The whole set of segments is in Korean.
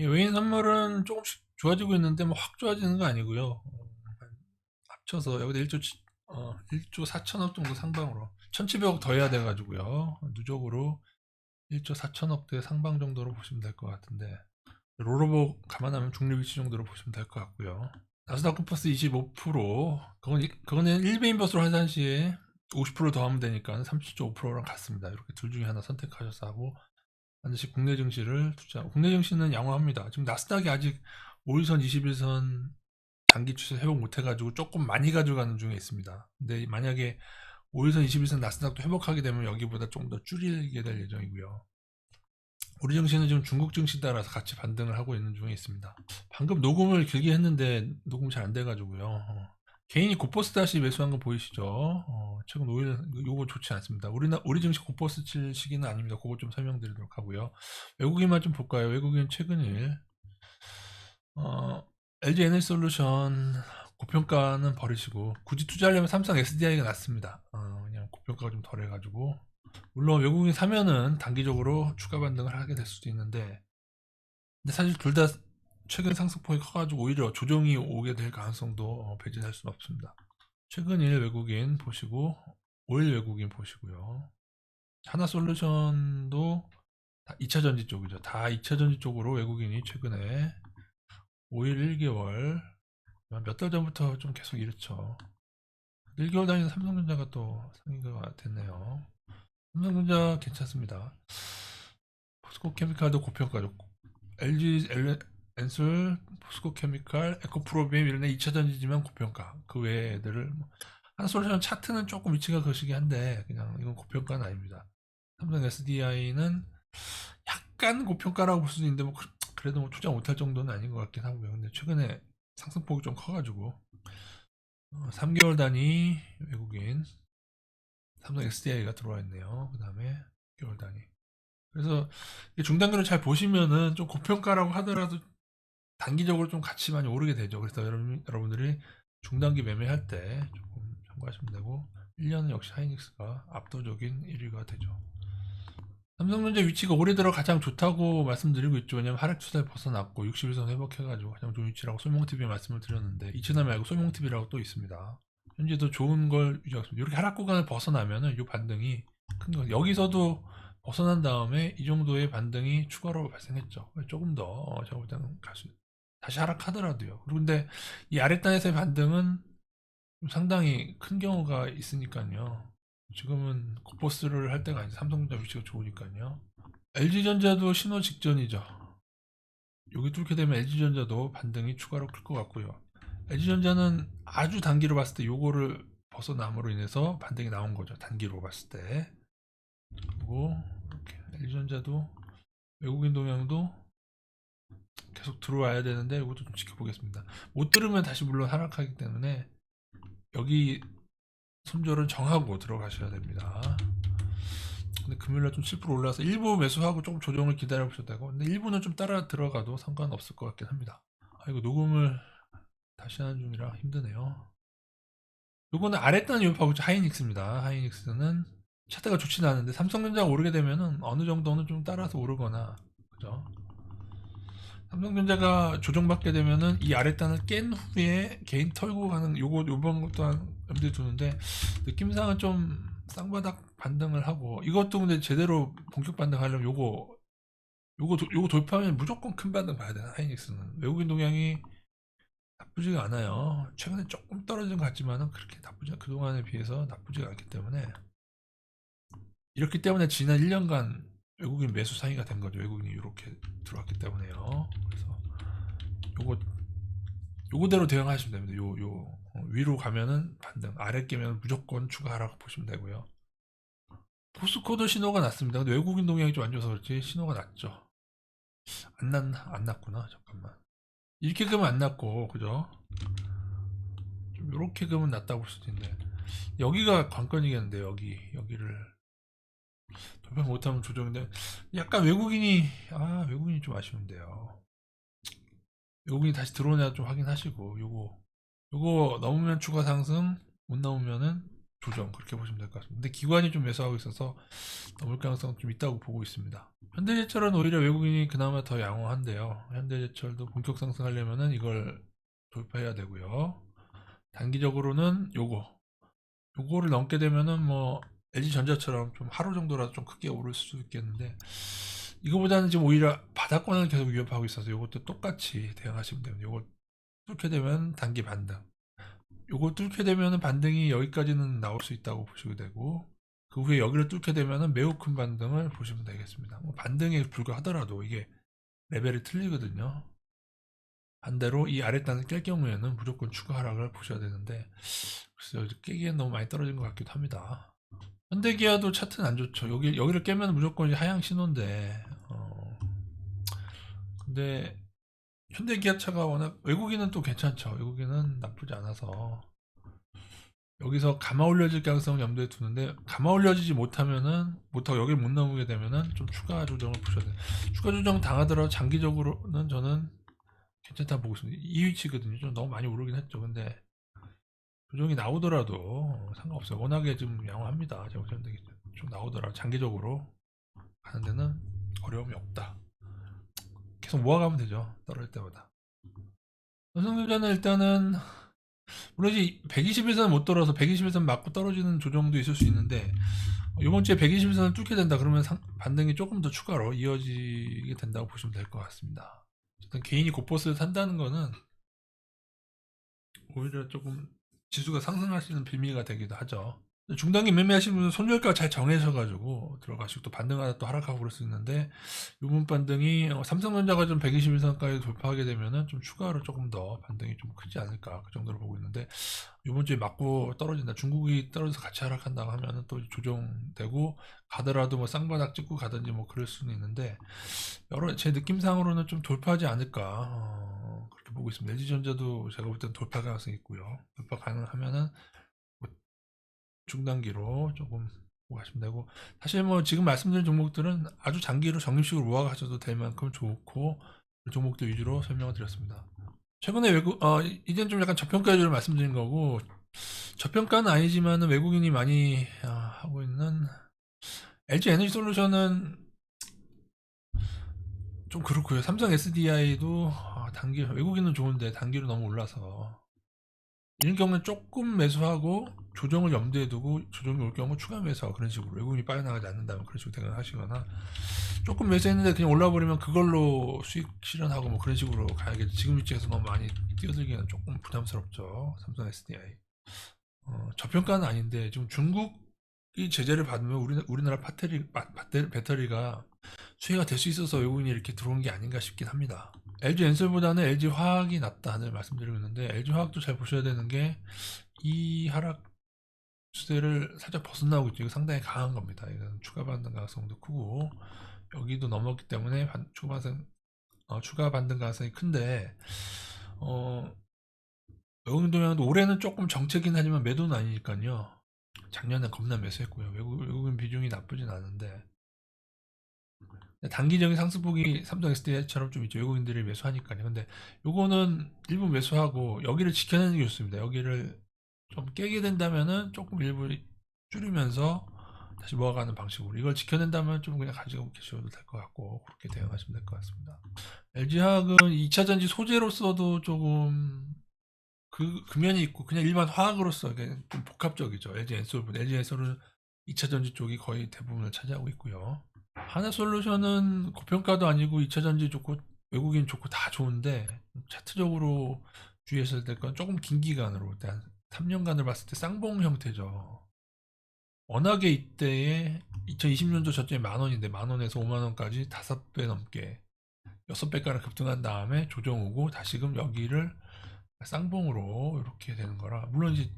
외인 선물은 조금씩 좋아지고 있는데 뭐 확 좋아지는 거 아니고요. 합쳐서 여기다 1조 4천억 정도 상방으로 1,700억 더 해야 돼가지고요. 누적으로 1조 4천억대 상방 정도로 보시면 될 것 같은데 롤오버 감안하면 중립 위치 정도로 보시면 될 것 같고요. 나스닥 쿠퍼스 25%, 그거는 일베 인버스로 환산 시에 50%더 하면 되니까 30.5%랑 같습니다. 이렇게 둘 중에 하나 선택하셔서 하고 반드시 국내 증시를 국내 증시는 양호합니다. 지금 나스닥이 아직 5일선, 21선 단기 추세 회복 못 해가지고 조금 많이 가져가는 중에 있습니다. 근데 만약에 5일선, 21선 나스닥도 회복하게 되면 여기보다 좀 더 줄이게 될 예정이고요. 우리 증시는 지금 중국 증시 따라서 같이 반등을 하고 있는 중에 있습니다. 방금 녹음을 길게 했는데 녹음 잘 안 돼가지고요. 개인이 곧버스 다시 매수한 거 보이시죠? 최근 5일 요거 좋지 않습니다. 우리 증시 곧버스 칠 시기는 아닙니다. 그거 좀 설명드리도록 하고요. 외국인만 좀 볼까요? 외국인 최근일 LG 에너지솔루션 고평가는 버리시고 굳이 투자하려면 삼성 SDI가 낫습니다. 그냥 고평가가 좀 덜해가지고 물론 외국인 사면은 단기적으로 추가 반등을 하게 될 수도 있는데 근데 사실 둘 다 최근 상승폭이 커가지고 오히려 조정이 오게 될 가능성도 배제할 수는 없습니다. 최근 일 외국인 보시고 5일 외국인 보시고요. 하나솔루션도 2차전지 쪽이죠. 다 2차전지 쪽으로 외국인이 최근에 5일 1개월 몇 달 전부터 좀 계속 이렇죠. 1개월 단위는 삼성전자가 또 상위가 됐네요. 삼성전자 괜찮습니다. 포스코케미칼도 고평가죠. LG 엔솔, 포스코케미칼, 에코프로비엠 이런 애 2차전지지만 고평가. 그 외의 애들을 한솔루션 차트는 조금 위치가 거시기 한데 그냥 이건 고평가는 아닙니다. 삼성 SDI는 약간 고평가라고 볼 수도 있는데 뭐 그래도 뭐 투자 못할 정도는 아닌 것 같긴 하고요. 근데 최근에 상승폭이 좀 커가지고 3개월 단위 외국인 삼성 SDI가 들어와 있네요. 그 다음에 6개월 단위. 그래서 중단기를 잘 보시면은 좀 고평가라고 하더라도 단기적으로 좀 같이 많이 오르게 되죠. 그래서 여러분들이 중단기 매매할 때 조금 참고하시면 되고 1년은 역시 하이닉스가 압도적인 1위가 되죠. 삼성전자 위치가 올해 들어 가장 좋다고 말씀드리고 있죠. 왜냐면 하락 추세를 벗어났고 61선 회복해가지고 가장 좋은 위치라고 솔몽TV에 말씀을 드렸는데 이채널 말고 솔몽TV라고 또 있습니다. 현재 더 좋은 걸 유지하고 있습니다. 이렇게 하락 구간을 벗어나면은 이 반등이 큰 거. 여기서도 벗어난 다음에 이 정도의 반등이 추가로 발생했죠. 조금 더 제가 볼 때는 다시 하락하더라도요. 그런데 이 아랫단에서의 반등은 상당히 큰 경우가 있으니까요. 지금은 곧버스를 할 때가 아니죠. 삼성전자 위치가 좋으니까요. LG전자도 신호 직전이죠. 여기 뚫게 되면 LG전자도 반등이 추가로 클 것 같고요. LG전자는 아주 단기로 봤을 때 요거를 벗어남으로 인해서 반등이 나온 거죠. 단기로 봤을 때. 그리고 이렇게 LG전자도 외국인 동향도 계속 들어와야 되는데 이것도 좀 지켜보겠습니다. 못 들으면 다시 물론 하락하기 때문에 여기 손절은 정하고 들어가셔야 됩니다. 근데 금요일날 좀 7% 올라서 일부 매수하고 조금 조정을 기다려 보셔도 되고 근데 일부는 좀 따라 들어가도 상관없을 것 같긴 합니다. 이거 녹음을 다시 하는 중이라 힘드네요. 요거는 아랫단 유입하고 있죠. 하이닉스입니다. 하이닉스는 차트가 좋지는 않은데 삼성전자가 오르게 되면은 어느 정도는 좀 따라서 오르거나 그죠? 삼성전자가 조정받게 되면은 이 아랫단을 깬 후에 개인 털고 가는 요번 것도 염두에 두는데 느낌상은 좀 쌍바닥 반등을 하고 이것도 근데 제대로 본격 반등하려면 요거 돌파하면 무조건 큰 반등 봐야 되나 하이닉스는 외국인 동향이 나쁘지가 않아요. 최근에 조금 떨어진 것 같지만은 그렇게 나쁘지 그동안에 비해서 나쁘지가 않기 때문에 이렇기 때문에 지난 1년간 외국인 매수 상위가 된 거죠. 외국인이 이렇게 들어왔기 때문에요. 그래서 요거 요거대로 대응하시면 됩니다. 위로 가면은 반등, 아래 깨면 무조건 추가하라고 보시면 되고요. 포스코도 신호가 났습니다. 근데 외국인 동향이 좀 안 좋아서 그렇지 신호가 났죠. 안 났구나. 잠깐만. 이렇게 그면 안 났고, 그죠? 좀 이렇게 그면 났다고 볼 수도 있는데 여기가 관건이겠는데 여기를 돌파 못하면 조정인데 약간 외국인이 좀 아쉬운데요. 외국인이 다시 들어오냐 좀 확인하시고 요거 넘으면 추가 상승 못 넘으면은 조정 그렇게 보시면 될 것 같습니다. 근데 기관이 좀 매수하고 있어서 넘을 가능성 좀 있다고 보고 있습니다. 현대제철은 오히려 외국인이 그나마 더 양호한데요. 현대제철도 본격 상승하려면은 이걸 돌파해야 되고요. 단기적으로는 요거를 넘게 되면은 뭐 LG전자처럼 좀 하루 정도라도 좀 크게 오를 수도 있겠는데, 이거보다는 지금 오히려 바닥권을 계속 위협하고 있어서 요것도 똑같이 대응하시면 됩니다. 요거 뚫게 되면 단기 반등, 요거 뚫게 되면은 반등이 여기까지는 나올 수 있다고 보시면 되고, 그 후에 여기를 뚫게 되면은 매우 큰 반등을 보시면 되겠습니다. 뭐 반등에 불과하더라도 이게 레벨이 틀리거든요. 반대로 이 아랫단을 깰 경우에는 무조건 추가 하락을 보셔야 되는데, 글쎄요, 깨기엔 너무 많이 떨어진 것 같기도 합니다. 현대기아도 차트는 안 좋죠. 여기를 깨면 무조건 이제 하향 신호인데, 근데 현대기아차가 워낙, 외국인은 또 괜찮죠. 외국인은 나쁘지 않아서 여기서 감아 올려질 가능성을 염두에 두는데, 감아 올려지지 못하고 여기 못 넘게 되면은 좀 추가 조정을 보셔야 돼요. 추가 조정 당하더라도 장기적으로는 저는 괜찮다 보고 있습니다. 이 위치거든요. 좀 너무 많이 오르긴 했죠. 근데 조정이 나오더라도 상관없어요. 워낙에 좀 양호합니다. 제가 좀 나오더라도 장기적으로 가는 데는 어려움이 없다. 계속 모아가면 되죠. 떨어질 때마다. 연승주자는 일단은 물론 이제 120일선 못 떨어서 120일선 맞고 떨어지는 조정도 있을 수 있는데, 이번 주에 120일선을 뚫게 된다 그러면 반등이 조금 더 추가로 이어지게 된다고 보시면 될 것 같습니다. 일단 개인이 곧버스를 탄다는 거는 오히려 조금 지수가 상승할 수 있는 빌미가 되기도 하죠. 중단기 매매하시는 분은 손절가 잘 정해셔가지고 들어가시고 또 반등하다 또 하락하고 그럴 수 있는데, 요번 반등이 삼성전자가 좀 121선까지 돌파하게 되면은 좀 추가로 조금 더 반등이 좀 크지 않을까, 그 정도로 보고 있는데, 요번 주에 맞고 떨어진다, 중국이 떨어져서 같이 하락한다고 하면은 또 조정되고 가더라도 뭐 쌍바닥 찍고 가든지 뭐 그럴 수는 있는데, 제 느낌상으로는 좀 돌파하지 않을까, 그렇게 보고 있습니다. LG전자도 제가 볼 땐 돌파 가능성이 있고요. 돌파 가능하면은 뭐 중단기로 조금 보고 가시면 되고, 사실 뭐 지금 말씀드린 종목들은 아주 장기로 적립식으로 모아가셔도 될 만큼 좋고, 종목들 위주로 설명을 드렸습니다. 최근에 이젠 좀 약간 저평가 위주로 말씀드린 거고, 저평가는 아니지만 외국인이 많이 하고 있는 LG 에너지 솔루션은 좀 그렇고요. 삼성 SDI도 단기, 외국인은 좋은데 단기로 너무 올라서 이런 경우는 조금 매수하고 조정을 염두에 두고, 조정이 올 경우 추가 매수, 그런 식으로 외국인이 빠져나가지 않는다면 그런 식으로 대응하시거나, 조금 매수했는데 그냥 올라버리면 그걸로 수익 실현하고 뭐 그런 식으로 가야겠죠. 지금 위치에서 너무 많이 뛰어들기는 조금 부담스럽죠. 삼성 SDI 저평가는 아닌데, 지금 중국이 제재를 받으면 우리나라 배터리가 수혜가 될 수 있어서 외국인이 이렇게 들어온 게 아닌가 싶긴 합니다. LG 엔솔보다는 LG 화학이 낫다는 말씀드리고 있는데, LG 화학도 잘 보셔야 되는 게, 이 하락 추세를 살짝 벗어나고 있죠. 이거 상당히 강한 겁니다. 이건 추가 반등 가능성도 크고, 여기도 넘었기 때문에 추가 반등 가능성이 큰데, 외국인 동향도 올해는 조금 정체긴 하지만 매도는 아니니까요. 작년에 겁나 매수했고요. 외국인 비중이 나쁘진 않은데, 단기적인 상승폭이 삼성 SDI처럼 좀 있죠. 외국인들이 매수하니까요. 근데 요거는 일부 매수하고 여기를 지켜내는 게 좋습니다. 여기를 좀 깨게 된다면은 조금 일부 줄이면서 다시 모아가는 방식으로, 이걸 지켜낸다면 좀 그냥 가지고 계셔도 될 것 같고, 그렇게 대응하시면 될 것 같습니다. LG화학은 2차전지 소재로서도 조금 그 면이 있고, 그냥 일반 화학으로서 이게 좀 복합적이죠. LG 엔솔은 2차전지 쪽이 거의 대부분을 차지하고 있고요. 하나솔루션은 고평가도 아니고 2차전지 좋고 외국인 좋고 다 좋은데, 차트적으로 주의하셔야 될 건 조금 긴 기간으로, 일단 3년간을 봤을 때 쌍봉 형태죠. 워낙에 이때에 2020년도 저점이 만원인데, 만원에서 5만원까지 5배 넘게 6배가량 급등한 다음에 조정 오고 다시금 여기를 쌍봉으로 이렇게 되는 거라, 물론 이제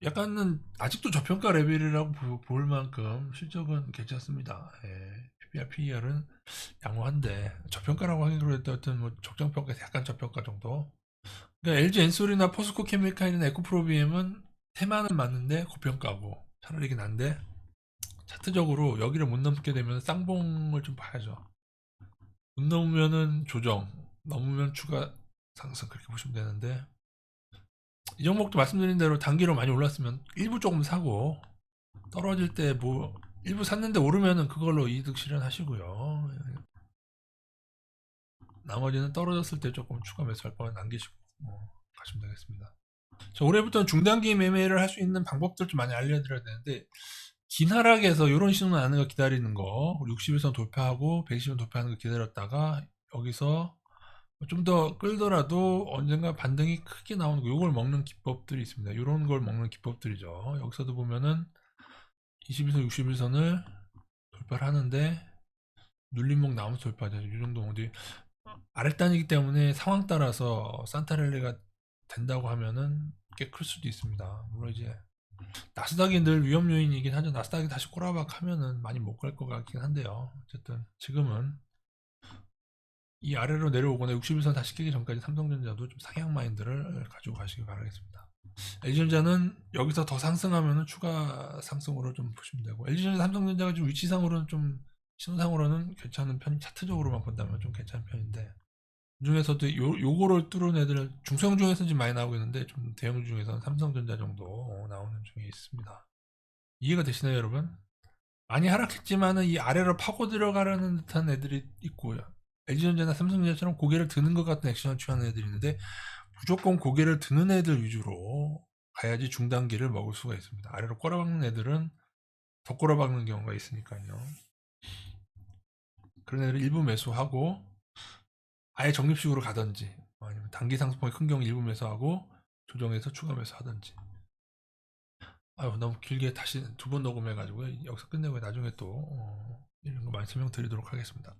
약간은 아직도 저평가 레벨이라고 볼 만큼 실적은 괜찮습니다. 예, PBR, PER은 양호한데 저평가라고 하기로 했던 뭐 적정평가에서 약간 저평가 정도. 그러니까 LG 엔솔이나 포스코 케미칼이나 에코프로비엠은 테마는 맞는데 고평가고 차라리 이게 난데, 차트적으로 여기를 못 넘게 되면 쌍봉을 좀 봐야죠. 못 넘으면은 조정, 넘으면 추가 상승, 그렇게 보시면 되는데, 이 종목도 말씀드린 대로 단기로 많이 올랐으면 일부 조금 사고, 떨어질 때 뭐 일부 샀는데 오르면은 그걸로 이득 실현하시고요. 나머지는 떨어졌을 때 조금 추가 매수할 거면 남기시고 가시면 되겠습니다. 자, 올해부터는 중단기 매매를 할 수 있는 방법들 좀 많이 알려드려야 되는데, 긴 하락에서 이런 신호 나는 거 기다리는 거, 60일선 돌파하고 120일 돌파하는 거 기다렸다가 여기서 좀 더 끌더라도 언젠가 반등이 크게 나오는 거, 요걸 먹는 기법들이 있습니다. 이런 걸 먹는 기법들이죠. 여기서도 보면은 21선, 61선을 돌파를 하는데 눌림목 나오면서 돌파하죠. 이 정도 어디 아랫단이기 때문에 상황 따라서 산타랠리가 된다고 하면은 꽤 클 수도 있습니다. 물론 이제 나스닥이 늘 위험 요인이긴 하죠. 나스닥이 다시 꼬라박 하면은 많이 못 갈 것 같긴 한데요. 어쨌든 지금은 이 아래로 내려오거나 61선 다시 깨기 전까지 삼성전자도 좀 상향 마인드를 가지고 가시기 바라겠습니다. LG전자는 여기서 더 상승하면 추가 상승으로 좀 보시면 되고, LG전자, 삼성전자가 좀 위치상으로는 좀 신상으로는 괜찮은 편, 차트적으로만 본다면 좀 괜찮은 편인데, 그 중에서도 요거를 뚫은 애들 중소형 중에서는 좀 많이 나오고 있는데, 좀 대형 중에서는 삼성전자 정도 나오는 중에 있습니다. 이해가 되시나요, 여러분? 많이 하락했지만은 이 아래로 파고 들어가려는 듯한 애들이 있고요. LG전자나 삼성전자처럼 고개를 드는 것 같은 액션을 취하는 애들이 있는데, 무조건 고개를 드는 애들 위주로 가야지 중단기를 먹을 수가 있습니다. 아래로 꼬라박는 애들은 더 꼬라박는 경우가 있으니까요. 그런 애들 일부 매수하고 아예 적립식으로 가든지, 아니면 단기 상승폭이 큰 경우 일부 매수하고 조정해서 추가 매수하든지. 아유, 너무 길게 다시 두 번 녹음해가지고 여기서 끝내고 나중에 또 이런 거 많이 설명드리도록 하겠습니다.